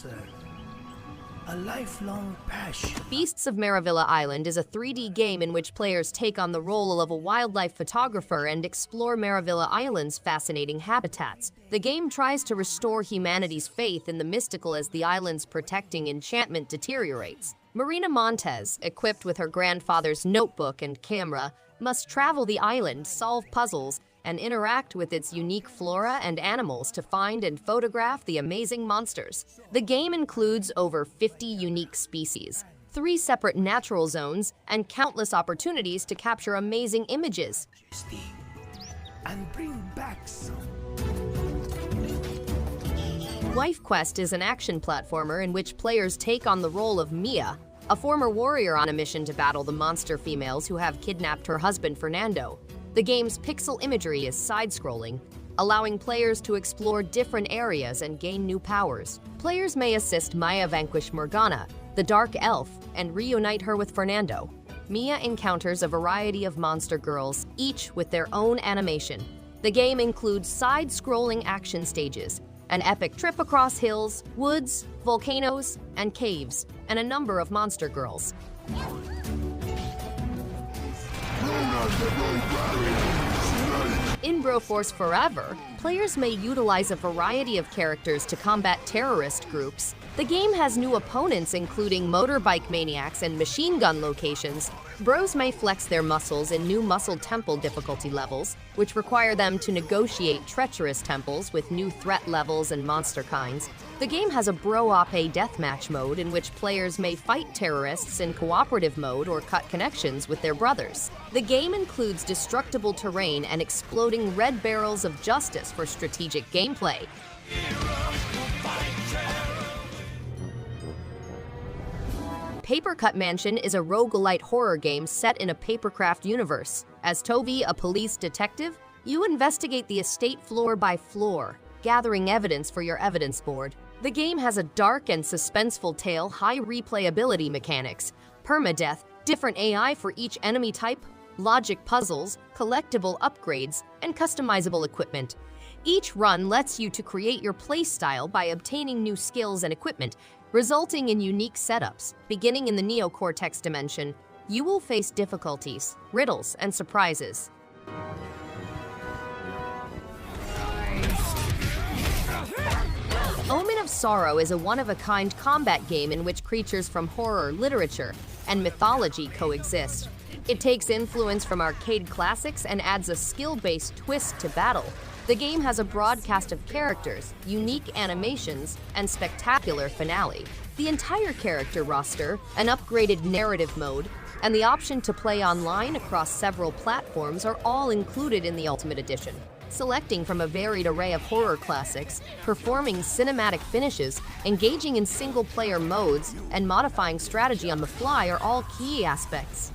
sir. A lifelong passion. Beasts of Maravilla Island is a 3D game in which players take on the role of a wildlife photographer and explore Maravilla Island's fascinating habitats. The game tries to restore humanity's faith in the mystical as the island's protecting enchantment deteriorates. Marina Montez, equipped with her grandfather's notebook and camera, must travel the island, solve puzzles, and interact with its unique flora and animals to find and photograph the amazing monsters. The game includes over 50 unique species, 3 separate natural zones, and countless opportunities to capture amazing images. And bring back some. Wife Quest is an action platformer in which players take on the role of Mia, a former warrior on a mission to battle the monster females who have kidnapped her husband Fernando. The game's pixel imagery is side-scrolling, allowing players to explore different areas and gain new powers. Players may assist Maya vanquish Morgana, the dark elf, and reunite her with Fernando. Mia encounters a variety of monster girls, each with their own animation. The game includes side-scrolling action stages, an epic trip across hills, woods, volcanoes, and caves, and a number of monster girls. In Broforce Forever, players may utilize a variety of characters to combat terrorist groups. The game has new opponents including motorbike maniacs and machine gun locations. Bros may flex their muscles in new Muscle Temple difficulty levels, which require them to negotiate treacherous temples with new threat levels and monster kinds. The game has a Bro-Op-A deathmatch mode in which players may fight terrorists in cooperative mode or cut connections with their brothers. The game includes destructible terrain and exploding red barrels of justice for strategic gameplay. Paper Cut Mansion is a roguelite horror game set in a papercraft universe. As Toby, a police detective, you investigate the estate floor by floor, gathering evidence for your evidence board. The game has a dark and suspenseful tale, high replayability mechanics, permadeath, different AI for each enemy type, logic puzzles, collectible upgrades, and customizable equipment. Each run lets you to create your playstyle by obtaining new skills and equipment, resulting in unique setups. Beginning in the Neocortex dimension, you will face difficulties, riddles, and surprises. Omen of Sorrow is a one-of-a-kind combat game in which creatures from horror, literature, and mythology coexist. It takes influence from arcade classics and adds a skill-based twist to battle. The game has a broad cast of characters, unique animations, and spectacular finale. The entire character roster, an upgraded narrative mode, and the option to play online across several platforms are all included in the Ultimate Edition. Selecting from a varied array of horror classics, performing cinematic finishes, engaging in single-player modes, and modifying strategy on the fly are all key aspects.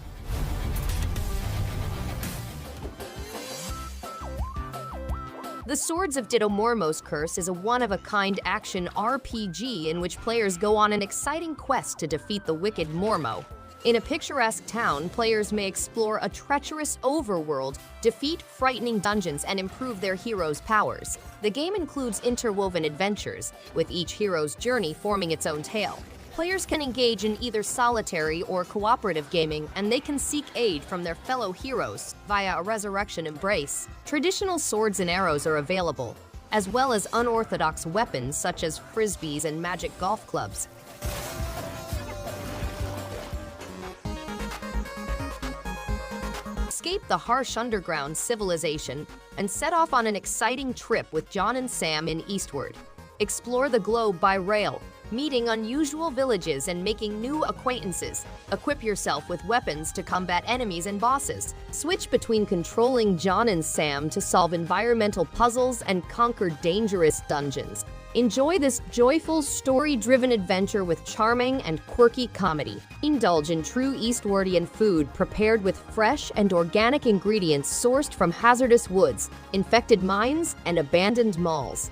The Swords of Ditto Mormo's Curse is a one-of-a-kind action RPG in which players go on an exciting quest to defeat the wicked Mormo. In a picturesque town, players may explore a treacherous overworld, defeat frightening dungeons, and improve their hero's powers. The game includes interwoven adventures, with each hero's journey forming its own tale. Players can engage in either solitary or cooperative gaming, and they can seek aid from their fellow heroes via a resurrection embrace. Traditional swords and arrows are available, as well as unorthodox weapons such as frisbees and magic golf clubs. Escape the harsh underground civilization and set off on an exciting trip with John and Sam in Eastward. Explore the globe by rail, meeting unusual villages and making new acquaintances. Equip yourself with weapons to combat enemies and bosses. Switch between controlling John and Sam to solve environmental puzzles and conquer dangerous dungeons. Enjoy this joyful, story-driven adventure with charming and quirky comedy. Indulge in true Eastwardian food prepared with fresh and organic ingredients sourced from hazardous woods, infected mines, and abandoned malls.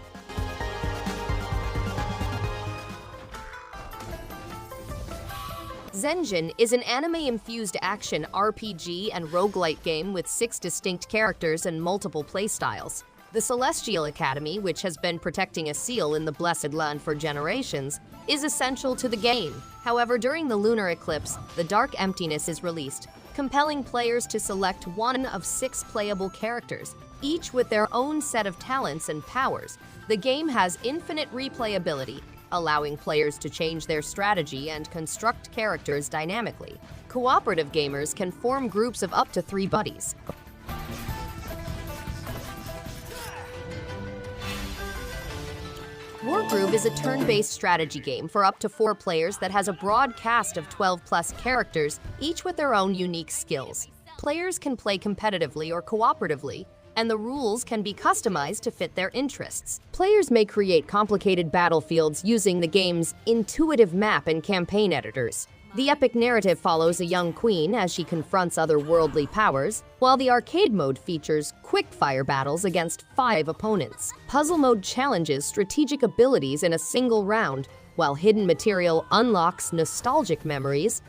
Zengeon is an anime-infused action RPG and roguelite game with 6 distinct characters and multiple playstyles. The Celestial Academy, which has been protecting a seal in the Blessed Land for generations, is essential to the game. However, during the lunar eclipse, the Dark Emptiness is released, compelling players to select one of 6 playable characters, each with their own set of talents and powers. The game has infinite replayability, allowing players to change their strategy and construct characters dynamically. Cooperative gamers can form groups of up to 3 buddies. Wargroove is a turn-based strategy game for up to 4 players that has a broad cast of 12-plus characters, each with their own unique skills. Players can play competitively or cooperatively, and the rules can be customized to fit their interests. Players may create complicated battlefields using the game's intuitive map and campaign editors. The epic narrative follows a young queen as she confronts otherworldly powers, while the arcade mode features quick-fire battles against 5 opponents. Puzzle mode challenges strategic abilities in a single round, while hidden material unlocks nostalgic memories.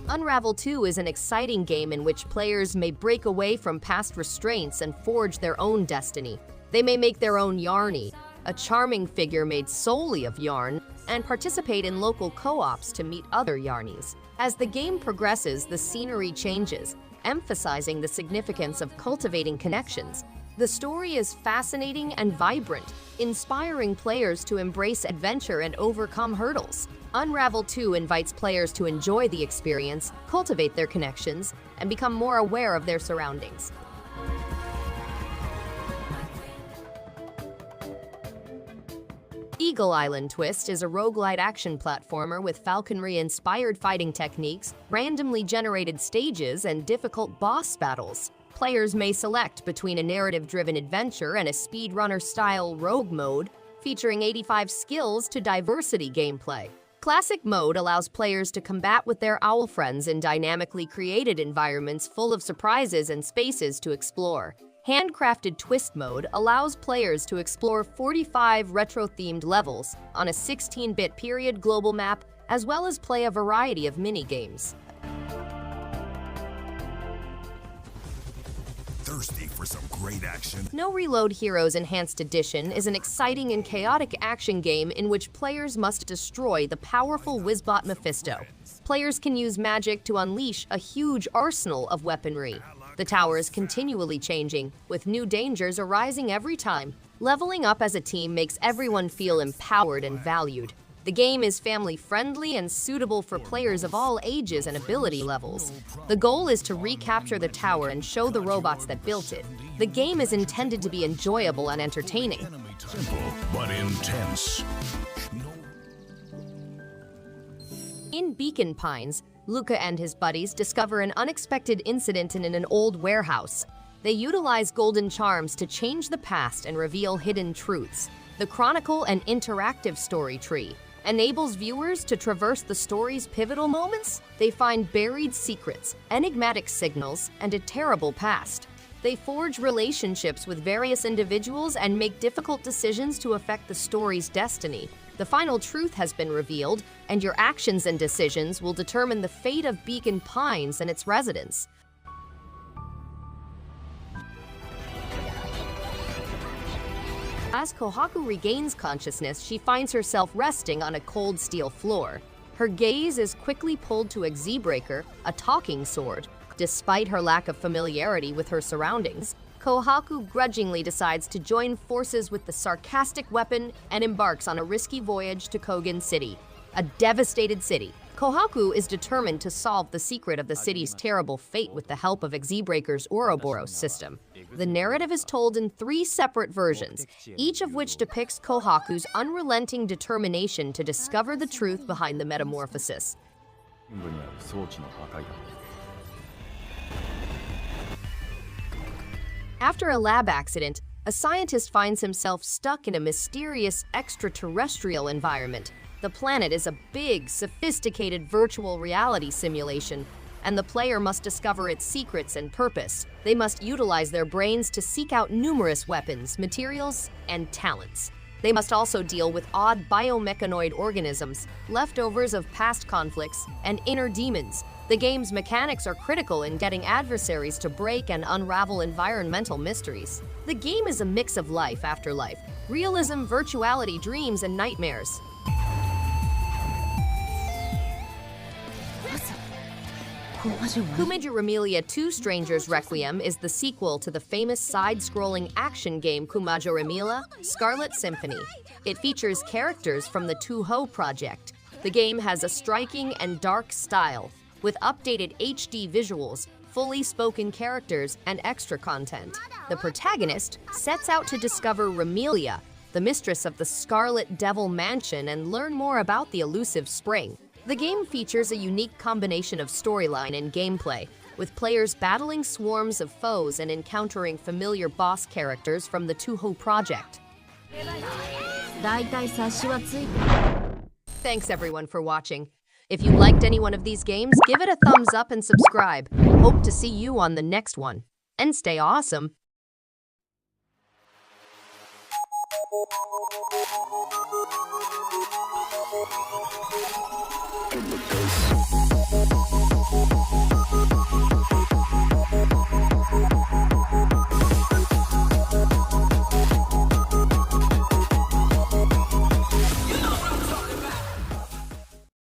Unravel 2 is an exciting game in which players may break away from past restraints and forge their own destiny. They may make their own Yarny, a charming figure made solely of yarn, and participate in local co-ops to meet other Yarnies. As the game progresses, the scenery changes, emphasizing the significance of cultivating connections. The story is fascinating and vibrant, inspiring players to embrace adventure and overcome hurdles. Unravel 2 invites players to enjoy the experience, cultivate their connections, and become more aware of their surroundings. Eagle Island Twist is a roguelite action platformer with falconry-inspired fighting techniques, randomly generated stages, and difficult boss battles. Players may select between a narrative-driven adventure and a speedrunner-style rogue mode, featuring 85 skills to diversity gameplay. Classic mode allows players to combat with their owl friends in dynamically created environments full of surprises and spaces to explore. Handcrafted Twist mode allows players to explore 45 retro-themed levels on a 16-bit period global map, as well as play a variety of mini-games. Thirsty for some great action? NoReload Heroes Enhanced Edition is an exciting and chaotic action game in which players must destroy the powerful Wizbot Mephisto. Players can use magic to unleash a huge arsenal of weaponry. The tower is continually changing, with new dangers arising every time. Leveling up as a team makes everyone feel empowered and valued. The game is family-friendly and suitable for players of all ages and ability levels. The goal is to recapture the tower and show the robots that built it. The game is intended to be enjoyable and entertaining. Simple, but intense. In Beacon Pines, Luca and his buddies discover an unexpected incident in an old warehouse. They utilize golden charms to change the past and reveal hidden truths. The chronicle and interactive story tree enables viewers to traverse the story's pivotal moments. They find buried secrets, enigmatic signals, and a terrible past. They forge relationships with various individuals and make difficult decisions to affect the story's destiny. The final truth has been revealed, and your actions and decisions will determine the fate of Beacon Pines and its residents. As Kohaku regains consciousness, she finds herself resting on a cold steel floor. Her gaze is quickly pulled to a Z-Breaker, a talking sword. Despite her lack of familiarity with her surroundings, Kohaku grudgingly decides to join forces with the sarcastic weapon and embarks on a risky voyage to Kogen City, a devastated city. Kohaku is determined to solve the secret of the city's terrible fate with the help of Z-Breaker's Ouroboros system. The narrative is told in 3 separate versions, each of which depicts Kohaku's unrelenting determination to discover the truth behind the metamorphosis. After a lab accident, a scientist finds himself stuck in a mysterious extraterrestrial environment. The planet is a big, sophisticated virtual reality simulation, and the player must discover its secrets and purpose. They must utilize their brains to seek out numerous weapons, materials, and talents. They must also deal with odd biomechanoid organisms, leftovers of past conflicts, and inner demons. The game's mechanics are critical in getting adversaries to break and unravel environmental mysteries. The game is a mix of life after life, realism, virtuality, dreams, and nightmares. Koumajou Remilia Two Strangers Requiem is the sequel to the famous side-scrolling action game Koumajou Remilia Scarlet Symphony. It features characters from the Toho project. The game has a striking and dark style, with updated HD visuals, fully spoken characters, and extra content. The protagonist sets out to discover Remilia, the mistress of the Scarlet Devil Mansion, and learn more about the elusive spring. The game features a unique combination of storyline and gameplay, with players battling swarms of foes and encountering familiar boss characters from the Toho project. Thanks everyone for watching. If you liked any one of these games, give it a thumbs up and subscribe. Hope to see you on the next one. And stay awesome! From the ghost.